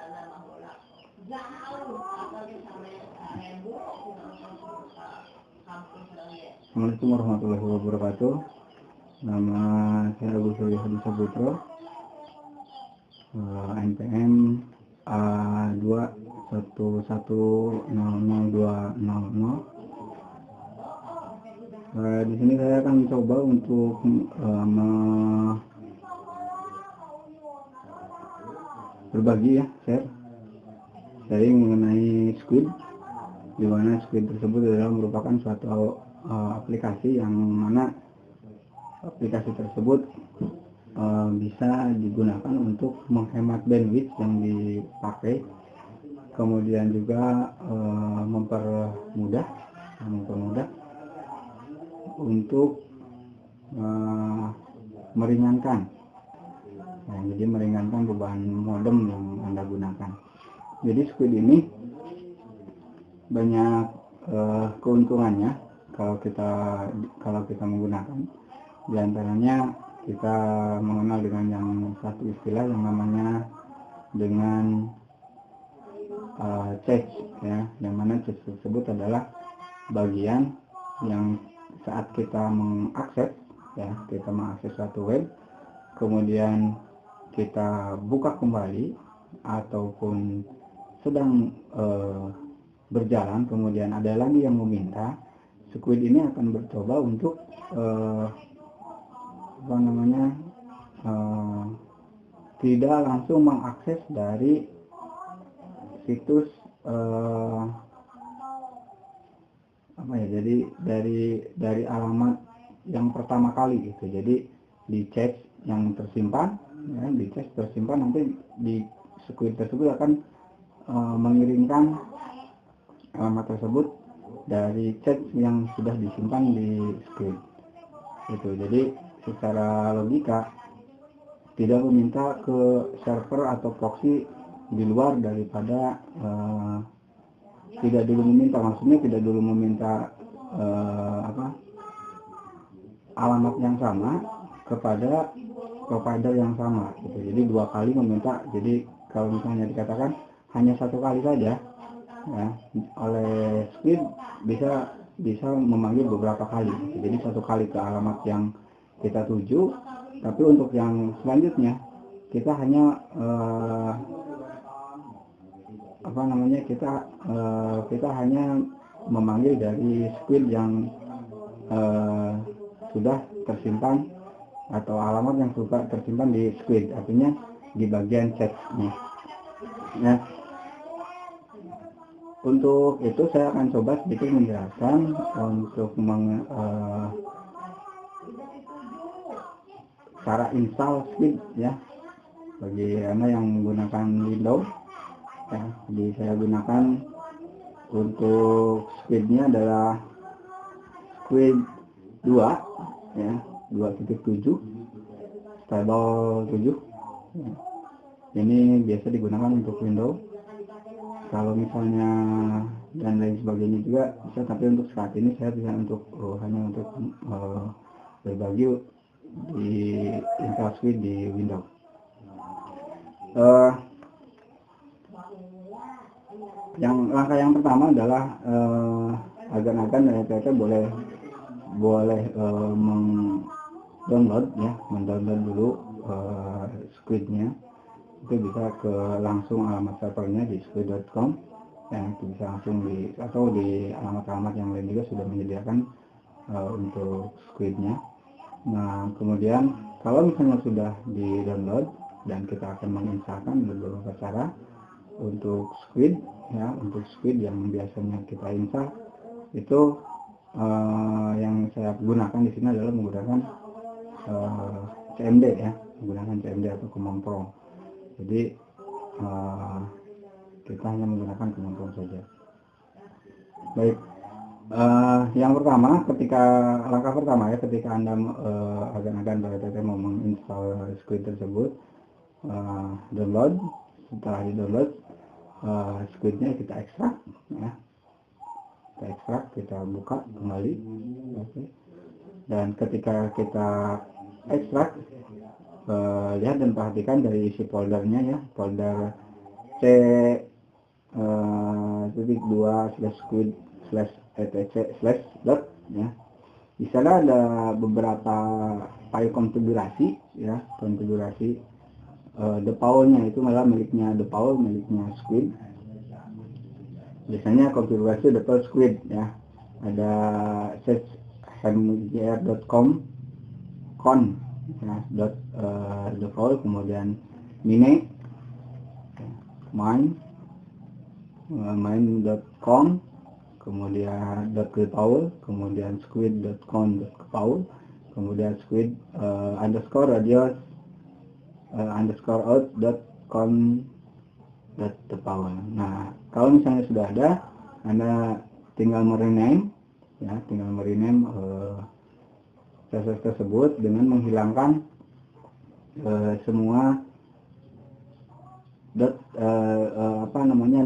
Assalamualaikum warahmatullahi wabarakatuh. Nama saya Agus Surya Hadi Sabutro, NPM A211000200. Di sini saya akan mencoba untuk berbagi sharing mengenai Squid, di mana Squid tersebut adalah merupakan suatu aplikasi yang mana aplikasi tersebut bisa digunakan untuk menghemat bandwidth yang dipakai, kemudian juga mempermudah untuk meringankan, jadi meringankan beban modem yang Anda gunakan. Jadi Squid ini banyak keuntungannya kalau kita menggunakan. Di antaranya kita mengenal dengan yang satu istilah yang namanya dengan cache, yang mana cache tersebut adalah bagian yang saat kita mengakses suatu web, kemudian kita buka kembali ataupun sedang berjalan, kemudian ada lagi yang meminta, Squid ini akan mencoba untuk tidak langsung mengakses dari situs jadi dari alamat yang pertama kali gitu. Jadi di cache yang tersimpan, nanti di Squid tersebut akan mengirimkan alamat tersebut dari cache yang sudah disimpan di Squid. Jadi secara logika tidak meminta ke server atau proxy di luar daripada tidak dulu meminta alamat yang sama kepada provider yang sama gitu. Jadi dua kali meminta. Jadi kalau misalnya dikatakan hanya satu kali saja, oleh Squid bisa memanggil beberapa kali gitu. Jadi satu kali ke alamat yang kita tuju, tapi untuk yang selanjutnya kita hanya kita hanya memanggil dari Squid yang sudah tersimpan atau alamat yang sudah tersimpan di Squid, artinya di bagian chat-nya. Untuk itu saya akan coba sedikit menjelaskan untuk cara install Squid bagi Anda yang menggunakan Windows. Jadi saya gunakan untuk Squid-nya adalah Squid 2.7 stable 7. Ini biasa digunakan untuk Windows. Kalau misalnya dan lain sebagainya juga bisa, tapi untuk saat ini saya bisa hanya untuk berbagi di install Squid di Windows. Langkah yang pertama adalah agan-agan dari PT boleh mendownload dulu Squid-nya. Itu bisa langsung alamat servernya di squid.com, yang itu bisa langsung atau di alamat-alamat yang lain juga sudah menyediakan untuk Squid-nya. Nah, kemudian kalau misalnya sudah di download dan kita akan menginstalkan beberapa cara untuk Squid, untuk Squid yang biasanya kita install itu yang saya gunakan di sini adalah menggunakan CMD menggunakan CMD atau Command Prompt. Jadi kita hanya menggunakan Command Prompt saja. Baik, yang pertama, langkah pertama ketika Anda agan-agan BTT mau menginstal Squid tersebut, download. Setelah di download, Squid-nya kita ekstrak, kita buka kembali. Dan ketika kita ekstrak, lihat dan perhatikan dari isi foldernya, folder c titik 2/squid/etc/dot ya. Di sana ada beberapa file konfigurasi ya, konfigurasi defaultnya itu malah miliknya default, miliknya Squid. Biasanya konfigurasi default Squid ya. Ada seshmgr.com con ya, default, kemudian mine main.com, kemudian .default, kemudian squid.com.default, kemudian squid underscore radius underscore out.com.default. Nah, kalau misalnya sudah ada, Anda tinggal merename ya, proses tersebut dengan menghilangkan semua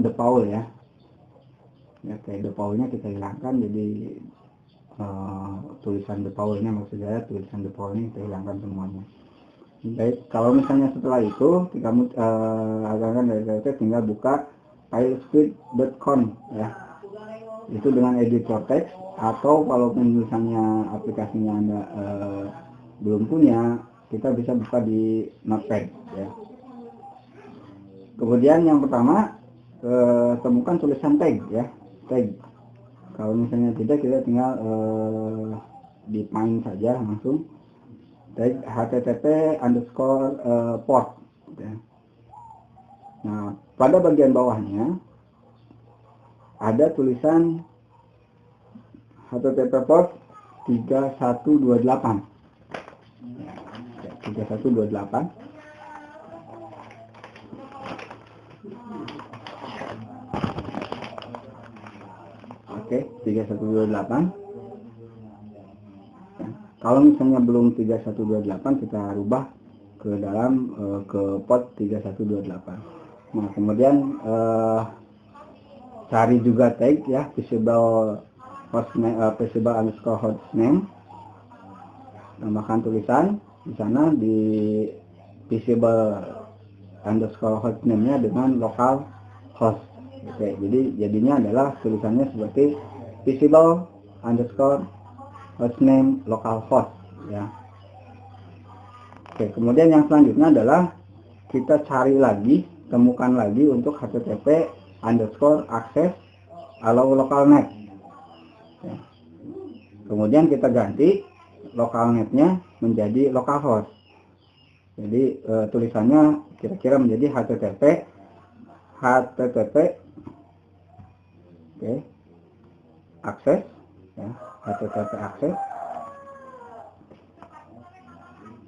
default ya. Ya, kayak defaultnya kita hilangkan, jadi tulisan defaultnya, maksud saya tulisan defaultnya kita hilangkan semuanya. Baik, kalau misalnya setelah itu kamu tinggal buka file squid.com ya. Itu dengan editor text, atau kalau misalnya aplikasinya Anda belum punya, kita bisa buka di Notepad ya. Kemudian yang pertama, temukan tulisan tag ya, tag. Kalau misalnya tidak, kita tinggal define saja langsung tag http_port ya. Nah, pada bagian bawahnya ada tulisan http port 3128 ya, 3128. Oke, 3128. Ya, kalau misalnya belum 3128, kita rubah ke dalam ke port 3128. Nah, kemudian cari juga tag ya, visible hostname, tambahkan tulisan di sana di visible underscore hostname-nya dengan local host. Oke, jadi jadinya adalah tulisannya seperti visible underscore hostname local host ya. Oke, kemudian yang selanjutnya adalah kita cari lagi, temukan lagi untuk http underscore access allow localnet ya. Kemudian kita ganti localnetnya menjadi localhost. Jadi tulisannya kira-kira menjadi http oke, akses ya, http akses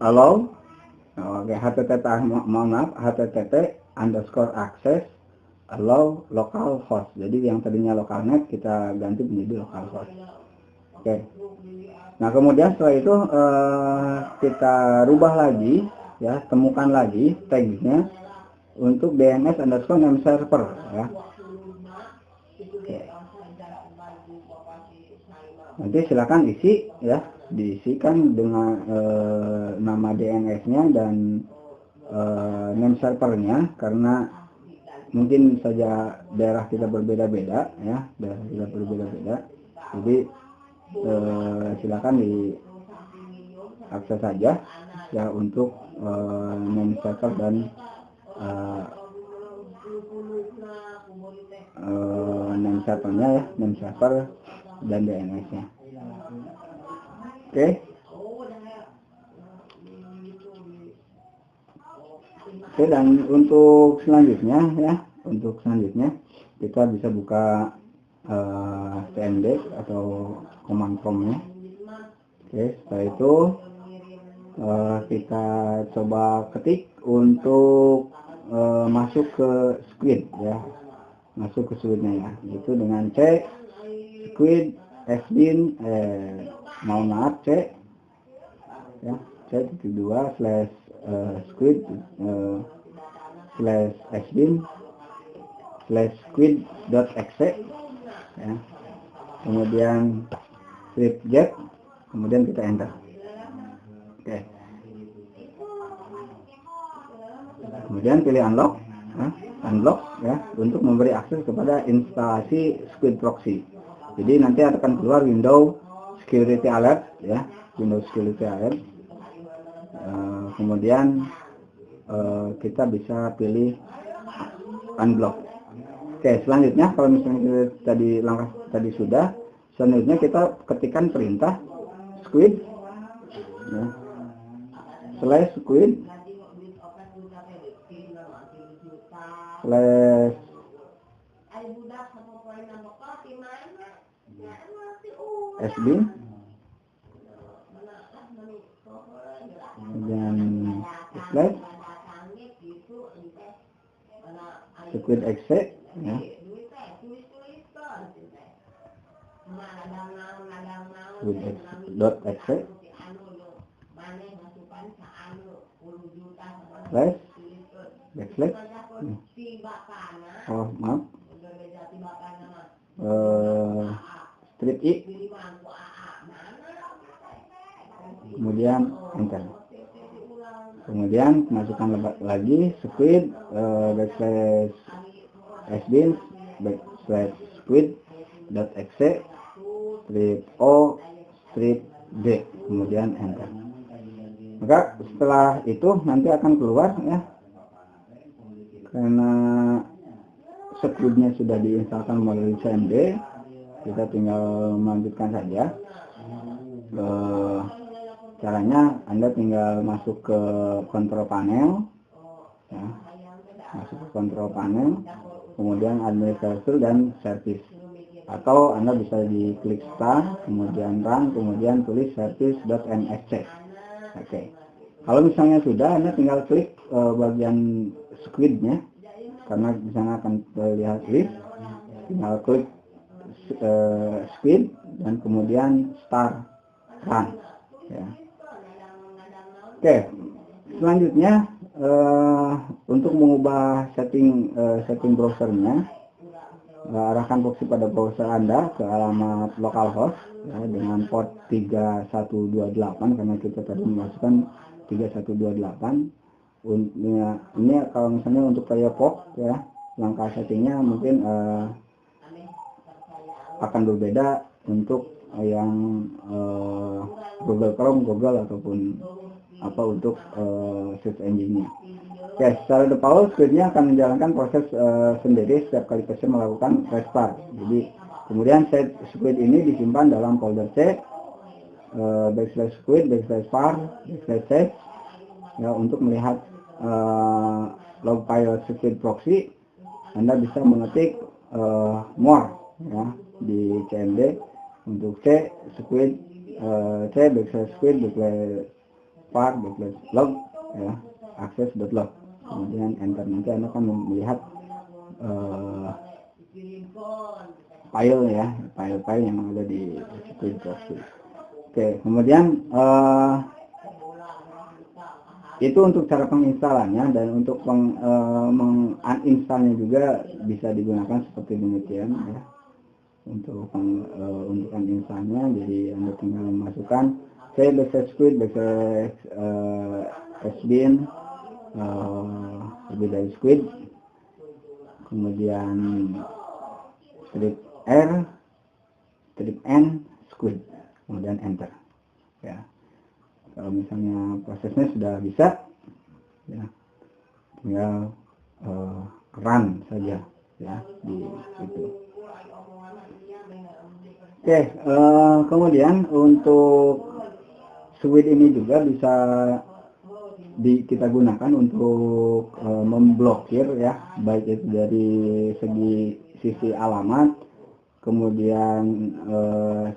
allow http underscore access allow localhost. Jadi yang tadinya localnet kita ganti menjadi localhost. Oke. Nah, kemudian setelah itu kita rubah lagi ya, temukan lagi tagnya untuk DNS underscore name server ya. Oke. Nanti silakan isi ya, diisikan dengan nama DNS-nya dan name servernya, karena mungkin saja daerah kita berbeda-beda ya, daerah kita berbeda-beda. Jadi silakan diakses saja ya untuk name server dan name servernya ya, name server dan DNS-nya. Oke. Oke, dan untuk selanjutnya ya, kita bisa buka cmd atau command prompt-nya. Oke, setelah itu kita coba ketik untuk masuk ke Squid ya, masuk ke Squid-nya ya, itu dengan c squid sbin c ya, c/squid/sbin/squid.exe ya, kemudian script kemudian kita enter. Oke, kemudian pilih unlock ya. unblock ya, untuk memberi akses kepada instalasi Squid Proxy. Jadi nanti akan keluar Windows Security Alert ya, Windows Security Alert. Kemudian kita bisa pilih unblock. Oke, selanjutnya kalau misalnya tadi langkah tadi sudah, selanjutnya kita ketikkan perintah squid ya, /squid /sbin, kemudian slash squid exe ya. .exe oh maaf strip i, kemudian enter. Kemudian masukkan lagi squid /sbin /squid.exe strip o strip d, kemudian enter. Maka setelah itu nanti akan keluar ya, karena squidnya sudah diinstalkan melalui CMD, kita tinggal melanjutkan saja. Caranya Anda tinggal masuk ke control panel ya, masuk ke control panel, kemudian administrator dan service, atau Anda bisa diklik start, kemudian run, kemudian tulis service.msc. Oke. Kalau misalnya sudah, Anda tinggal klik bagian squidnya, karena di sana akan terlihat list, tinggal klik squid dan kemudian start run ya. Oke, selanjutnya untuk mengubah setting browsernya, arahkan proxy pada browser Anda ke alamat localhost ya, dengan port 3128, karena kita tadi memasukkan 3128. Ini kalau misalnya untuk Firefox ya, langkah settingnya mungkin akan berbeda untuk yang Google Chrome, Google ataupun untuk search engine-nya. Oke, secara default squidnya akan menjalankan proses sendiri setiap kali PC melakukan restart. Jadi kemudian set squid ini disimpan dalam folder C /squid /var /save ya. Untuk melihat log file squid proxy, Anda bisa mengetik more ya di CMD untuk C squid /squid /var /log ya, access.log, kemudian enter. Nanti Anda akan melihat file yang ada di squid proxy. Oke, kemudian itu untuk cara penginstalannya, dan untuk menginstallnya juga bisa digunakan seperti demikian ya. Untuk uninstallnya, jadi Anda tinggal memasukkan /squid /sbin lebih dari squid, kemudian strip r strip n squid, kemudian enter ya. Kalau misalnya prosesnya sudah bisa ya, tinggal run saja ya di situ. Oke, kemudian untuk squid ini juga bisa kita gunakan untuk memblokir ya, baik itu dari sisi alamat, kemudian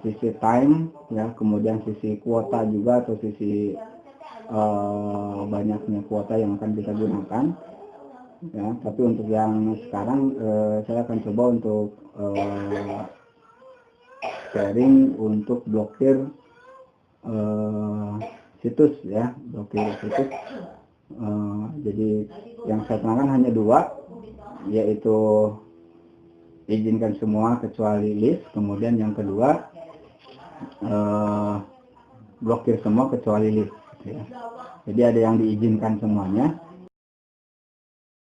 sisi time ya, kemudian sisi kuota juga, atau sisi banyaknya kuota yang akan kita gunakan ya. Tapi untuk yang sekarang saya akan coba untuk sharing untuk blokir situs ya, blokir situs. Jadi yang saya terangkan hanya dua, yaitu izinkan semua kecuali list, kemudian yang kedua blokir semua kecuali list ya. Jadi ada yang diizinkan semuanya,